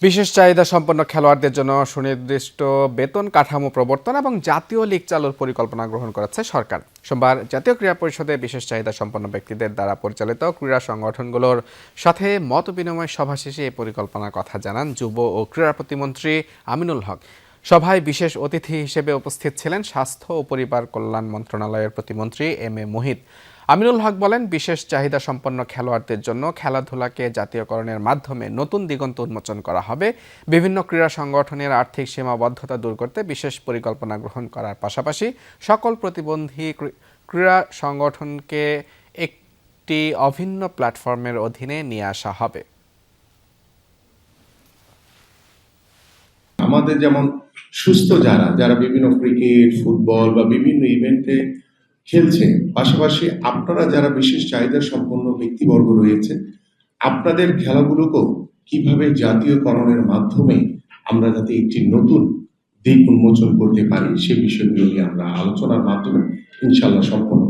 বিশেষ চাহিদা সম্পন্ন খেলোয়াড়দের জন্য সুনির্দিষ্ট বেতন কাঠামো প্রবর্তন এবং জাতীয় লীগ চালুর পরিকল্পনা গ্রহণ করেছে সরকার। সোমবার জাতীয় ক্রীড়া পরিষদে বিশেষ চাহিদা সম্পন্ন ব্যক্তিদের দ্বারা পরিচালিত ক্রীড়া সংগঠনগুলোর সাথে মত বিনিময় সভা শেষে এই পরিকল্পনার কথা জানান যুব ও ক্রীড়া প্রতিমন্ত্রী আমিনুল হক। সভায় বিশেষ অতিথি হিসেবে উপস্থিত ছিলেন স্বাস্থ্য ও পরিবার কল্যাণ মন্ত্রণালয়ের প্রতিমন্ত্রী এম এ মোহিত। আমিনুল হক বলেন, বিশেষ চাহিদা সম্পন্ন খেলোয়াড়দের জন্য খেলাধুলাকে জাতীয়করণের মাধ্যমে নতুন দিগন্ত উন্মোচন করা হবে। বিভিন্ন ক্রীড়া সংগঠনের আর্থিক সীমাবদ্ধতা দূর করতে বিশেষ পরিকল্পনা গ্রহণ করার পাশাপাশি সকল প্রতিবন্ধী ক্রীড়া সংগঠনকে একটি অভিন্ন প্ল্যাটফর্মের অধীনে নিয়ে আসা হবে। আমাদের যেমন সুস্থ যারা বিভিন্ন ক্রিকেট, ফুটবল বা বিভিন্ন ইভেন্টে খেলছেন, পাশাপাশি আপনারা যারা বিশেষ চাহিদা সম্পন্ন ব্যক্তিবর্গ রয়েছে, আপনাদের খেলাগুলোকেও কিভাবে জাতীয়করণের মাধ্যমে আমরা যাতে একটি নতুন দিক উন্মোচন করতে পারি সে বিষয়গুলো নিয়ে আমরা আলোচনার মাধ্যমে ইনশাআল্লাহ সম্পন্ন